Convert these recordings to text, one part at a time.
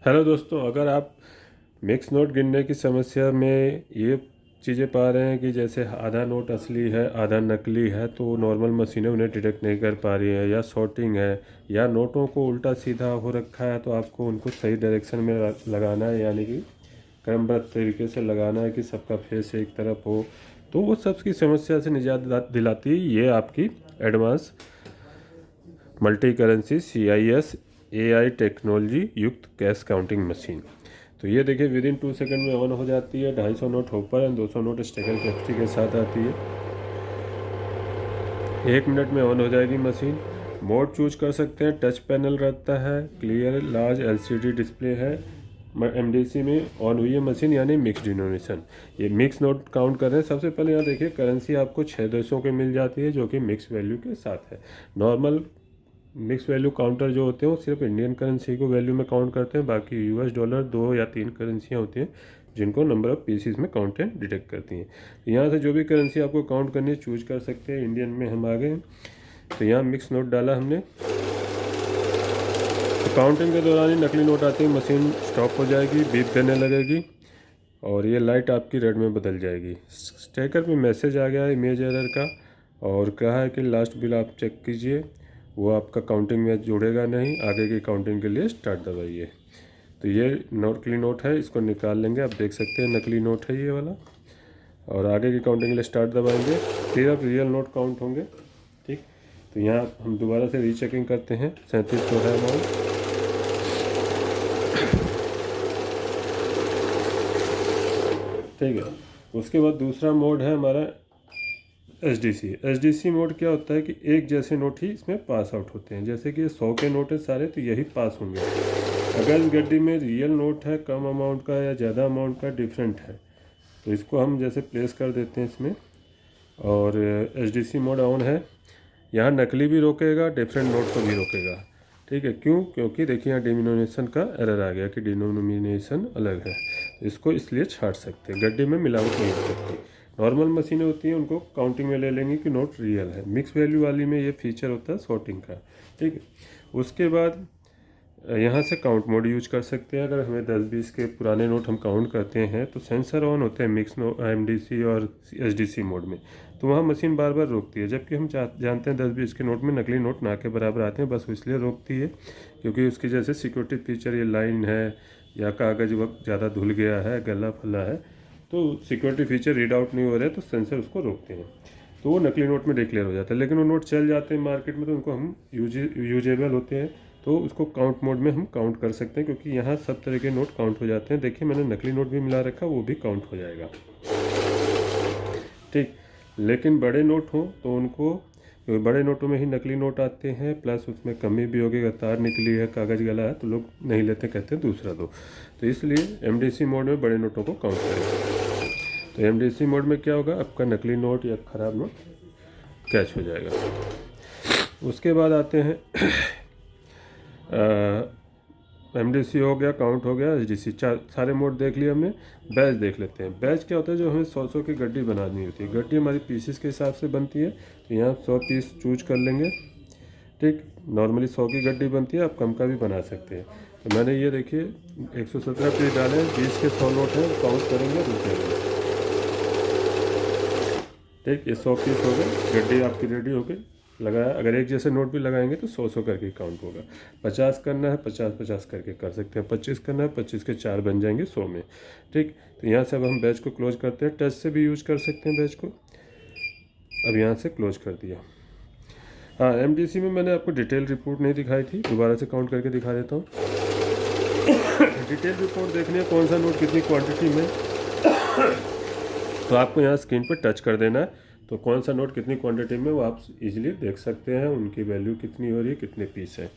Hello दोस्तों, अगर आप मिक्स नोट गिनने की समस्या में ये चीज़ें पा रहे हैं कि जैसे आधा नोट असली है आधा नकली है, तो नॉर्मल मशीनें उन्हें डिटेक्ट नहीं कर पा रही हैं, या शॉर्टिंग है, या नोटों को उल्टा सीधा हो रखा है, तो आपको उनको सही डायरेक्शन में लगाना है, यानी कि क्रमबद्ध तरीके से लगाना है कि सबका फेस एक तरफ हो। तो वो सब की समस्या से निजात दिलाती है ये आपकी advance multi currency CIS AI technology युक्त कैश काउंटिंग मशीन। तो ये देखिए विद इन 2 सेकंड में ऑन हो जाती है। 250 note hopper and 200 note Strecker capacity के साथ आती है। 1 मिनट में ऑन हो जाएगी मशीन। मोड चूज कर सकते हैं, टच पैनल रहता है, क्लियर लार्ज LCD डिस्प्ले है। MDC में ऑन हुई है मशीन, यानी मिक्स डिनोमिनेशन। ये मिक्स नोट काउंट कर रहे हैं। सबसे पहले यहाँ देखिए करेंसी आपको 6 देशों के मिल जाती है, जो कि मिक्स वैल्यू के साथ है। नॉर्मल मिक्स वैल्यू काउंटर जो होते हैं वो सिर्फ इंडियन करेंसी को वैल्यू में काउंट करते हैं। बाकी US डॉलर 2 या 3 करेंसियाँ होती हैं जिनको नंबर ऑफ पीसीस में काउंट एंड डिटेक्ट करती हैं। तो यहाँ से जो भी करेंसी आपको काउंट करनी है चूज कर सकते हैं। इंडियन में हम आ गए, तो यहाँ मिक्स नोट डाला हमने। तो काउंटिंग के दौरान ही नकली नोट आते ही मशीन स्टॉप हो जाएगी, बीप करने लगेगी और ये लाइट आपकी रेड में बदल जाएगी। स्टेकर पे मैसेज आ गया है इमेज एरर का, और कहा है कि लास्ट बिल आप चेक कीजिए, वो आपका काउंटिंग में जुड़ेगा नहीं। आगे की काउंटिंग के लिए स्टार्ट दबाइए। तो ये नकली नोट है, इसको निकाल लेंगे। आप देख सकते हैं नकली नोट है ये वाला। और आगे की काउंटिंग के लिए स्टार्ट दबाएंगे, फिर अब रियल नोट काउंट होंगे। ठीक, तो यहाँ हम दोबारा से रीचेकिंग करते हैं। 3700 है अमाउंट। ठीक है, उसके बाद दूसरा मोड है हमारा एच डी सी मोड। क्या होता है कि एक जैसे नोट ही इसमें पास आउट होते हैं। जैसे कि 100 के नोट है सारे, तो यही पास होंगे। अगर इस गड्डी में रियल नोट है कम अमाउंट का या ज़्यादा अमाउंट का डिफरेंट है, तो इसको हम जैसे प्लेस कर देते हैं इसमें। और H D C mode on है। यहाँ नकली भी रोकेगा, डिफरेंट नोट को भी रोकेगा। ठीक है, क्यों? क्योंकि देखिए यहाँ डिनोमिनेशन का एरर आ गया कि डिनोमिनेशन अलग है। इसको इसलिए छाट सकते हैं, गड्डी में मिलावट नहीं हो सकती। नॉर्मल मशीनें होती हैं उनको काउंटिंग में ले लेंगे कि नोट रियल है। मिक्स वैल्यू वाली में ये फीचर होता है सॉर्टिंग का। ठीक है, उसके बाद यहाँ से काउंट मोड यूज कर सकते हैं। अगर हमें 10-20 के पुराने नोट हम काउंट करते हैं तो सेंसर ऑन होते हैं मिक्स MDC और HDC मोड में, तो वहाँ मशीन बार बार रोकती है। जबकि हम जानते हैं 10-20 के नोट में नकली नोट ना के बराबर आते हैं, बस वो इसलिए रोकती है क्योंकि उसकी जैसे सिक्योरिटी फीचर ये लाइन है या कागज़ वक्त ज़्यादा धुल गया है, गला फला है, तो सिक्योरिटी फीचर रीड आउट नहीं हो रहे, तो सेंसर उसको रोकते हैं। तो वो नकली नोट में डिक्लेयर हो जाता है। लेकिन वो नोट चल जाते हैं मार्केट में, तो उनको हम यूजेबल होते हैं, तो उसको काउंट मोड में हम काउंट कर सकते हैं, क्योंकि यहाँ सब तरह के नोट काउंट हो जाते हैं। देखिए मैंने नकली नोट भी मिला रखा, वो भी काउंट हो जाएगा। ठीक, लेकिन बड़े नोट हो तो उनको, बड़े नोटों में ही नकली नोट आते हैं, प्लस उसमें कमी भी होगी, अगर तार निकली है, कागज़ गला है, तो लोग नहीं लेते, कहते हैं दूसरा दो। तो इसलिए MDC मोड में बड़े नोटों को काउंट करेंगे। तो MDC मोड में क्या होगा, आपका नकली नोट या ख़राब नोट कैच हो जाएगा। उसके बाद आते हैं MDC हो गया, काउंट हो गया, HDC, सारे मोड देख लिए हमने। बैच देख लेते हैं। बैच क्या होता है, जो हमें 100 की गड्डी बनानी होती है। गड्डी हमारी पीसेस के हिसाब से बनती है, तो यहाँ 100 पीस चूज कर लेंगे। ठीक, नॉर्मली 100 की गड्डी बनती है, आप कम का भी बना सकते हैं। तो मैंने ये देखिए 117 पीस डाले, 20 के 100 नोट हैं, काउंट करेंगे रुकेंगे। ठीक, ये 100 पीस हो गए, गड्डी आपकी रेडी हो गई। लगाया, अगर एक जैसे नोट भी लगाएंगे तो 100 करके काउंट होगा। 50 करना है 50-50 करके कर सकते हैं। 25 करना है 25 के 4 बन जाएंगे 100 में। ठीक, तो यहाँ से अब हम बैच को क्लोज करते हैं। टच से भी यूज कर सकते हैं बैच को। अब यहाँ से क्लोज कर दिया। हाँ, MDC में मैंने आपको डिटेल रिपोर्ट नहीं दिखाई थी, दोबारा से काउंट करके दिखा देता हूँ। डिटेल रिपोर्ट देखनी है कौन सा नोट कितनी क्वान्टिटी में, तो आपको यहाँ स्क्रीन पर टच कर देना है, तो कौन सा नोट कितनी क्वांटिटी में वो आप इजीली देख सकते हैं, उनकी वैल्यू कितनी हो रही है, कितने पीस है।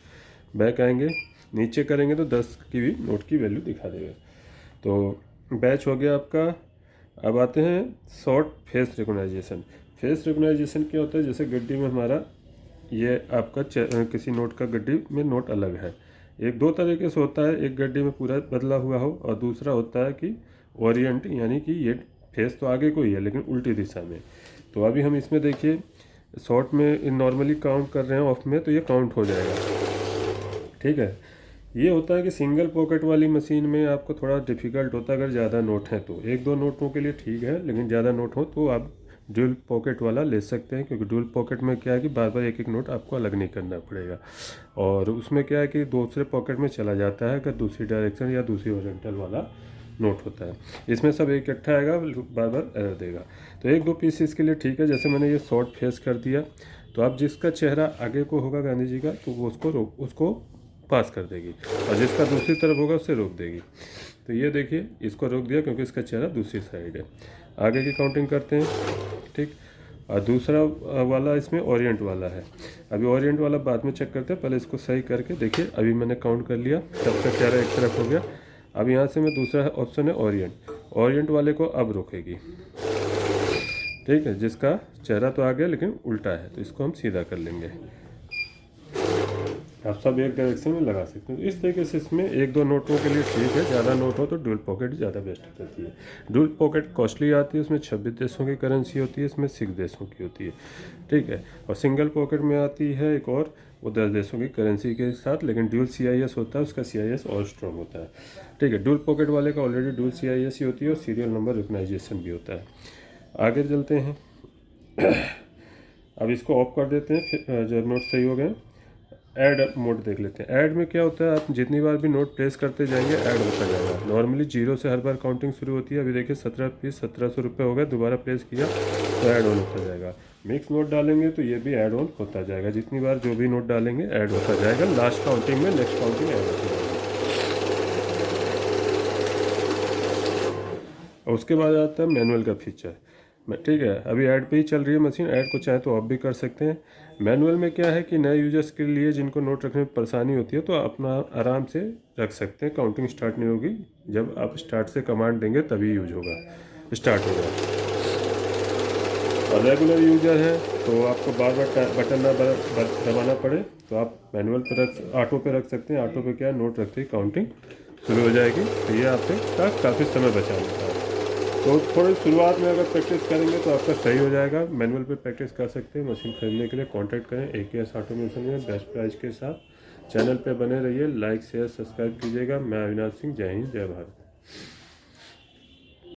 बैक आएंगे, नीचे करेंगे तो 10 की भी नोट की वैल्यू दिखा देगा। तो बैच हो गया आपका। अब आते हैं short face recognization. Face recognization क्या होता है, जैसे गड्डी में हमारा ये आपका किसी नोट का गड्डी में नोट अलग है। एक दो तरीके से होता है, एक गड्डी में पूरा बदला हुआ हो, और दूसरा होता है कि ओरिएंट, यानी कि ये फेस तो आगे को ही है लेकिन उल्टी दिशा में। तो अभी हम इसमें देखिए शॉर्ट में नॉर्मली काउंट कर रहे हैं, ऑफ में तो ये काउंट हो जाएगा। ठीक है, ये होता है कि सिंगल पॉकेट वाली मशीन में आपको थोड़ा डिफ़िकल्ट होता है अगर ज़्यादा नोट हैं तो। एक दो नोटों के लिए ठीक है, लेकिन ज़्यादा नोट हो तो आप ड्यूल पॉकेट वाला ले सकते हैं, क्योंकि ड्यूल पॉकेट में क्या है कि बार बार एक एक नोट आपको अलग नहीं करना पड़ेगा, और उसमें क्या है कि दूसरे पॉकेट में चला जाता है अगर दूसरी डायरेक्शन या दूसरी ओरिएंटल वाला नोट होता है। इसमें सब एक इकट्ठा आएगा, बार बार एरर देगा। तो एक दो पीस इसके लिए ठीक है। जैसे मैंने ये शॉर्ट फेस कर दिया, तो अब जिसका चेहरा आगे को होगा गांधी जी का, तो वो उसको पास कर देगी, और जिसका दूसरी तरफ होगा उससे रोक देगी। तो ये देखिए, इसको रोक दिया क्योंकि इसका चेहरा दूसरी साइड है। आगे की काउंटिंग करते हैं, ठीक। और दूसरा वाला इसमें ओरिएंट वाला है। अभी ओरिएंट वाला बाद में चेक करते हैं, पहले इसको सही करके देखिए। अभी मैंने काउंट कर लिया, सबका चेहरा एक तरफ हो गया। अब यहाँ से मैं दूसरा ऑप्शन है ओरिएंट, ओरिएंट वाले को अब रोकेगी, ठीक है। जिसका चेहरा तो आ गया लेकिन उल्टा है, तो इसको हम सीधा कर लेंगे। आप सब एक डायरेक्शन में लगा सकते हैं। इस तरीके से इसमें एक दो नोटों के लिए ठीक है, ज़्यादा नोट हो तो ड्यूल पॉकेट ज़्यादा बेस्ट रहती है। ड्यूल पॉकेट कॉस्टली आती है, उसमें 26 देशों की करेंसी होती है, इसमें 6 देशों की होती है, ठीक है। और सिंगल पॉकेट में आती है एक और, वो 10 देशों की करेंसी के साथ, लेकिन ड्यूल CIS होता है, उसका CIS और स्ट्रॉन्ग होता है, ठीक है। ड्यूल पॉकेट वाले का ऑलरेडी ड्यूल CIS ही होती है और सीरियल नंबर रिकग्नाइजेशन भी होता है। आगे चलते हैं। अब इसको ऑफ कर देते हैं, फिर जब नोट सही हो गए ऐड मोड देख लेते हैं। ऐड में क्या होता है, आप जितनी बार भी नोट प्लेस करते जाएंगे ऐड होता जाएगा। नॉर्मली 0 से हर बार काउंटिंग शुरू होती है। अभी देखिए 17 पीस 1700 रुपये हो गए, दोबारा प्लेस किया तो ऐड ऑन होता जाएगा। मिक्स नोट डालेंगे तो ये भी ऐड ऑन होता जाएगा, जितनी बार जो भी नोट डालेंगे ऐड होता जाएगा। लास्ट काउंटिंग में नेक्स्ट काउंटिंग ऐड होती जाएगी। और उसके बाद आता है मैनुअल का फीचर, ठीक है। अभी ऐड पे ही चल रही है मशीन, ऐड को चाहे तो ऑफ भी कर सकते हैं। मैनुअल में क्या है कि नए यूजर्स के लिए जिनको नोट रखने में परेशानी होती है, तो अपना आराम से रख सकते हैं। काउंटिंग स्टार्ट नहीं होगी, जब आप स्टार्ट से कमांड देंगे तभी यूज होगा, स्टार्ट होगा। और रेगुलर यूजर हैं तो आपको बार बार बटन ना दबाना पड़े, तो आप मैनुअल पर ऑटो पे रख सकते हैं। ऑटो पे क्या है, नोट रखते ही काउंटिंग शुरू हो जाएगी। तो ये आपसे काफ़ी समय बचा लेता है। तो थोड़ी शुरुआत में अगर प्रैक्टिस करेंगे तो आपका सही हो जाएगा। मैनुअल पे प्रैक्टिस कर सकते हैं। मशीन खरीदने के लिए कांटेक्ट करें AKS ऑटोमेशन में बेस्ट प्राइस के साथ। चैनल पे बने रहिए, लाइक शेयर सब्सक्राइब कीजिएगा। मैं अविनाश सिंह, जय हिंद जय भारत।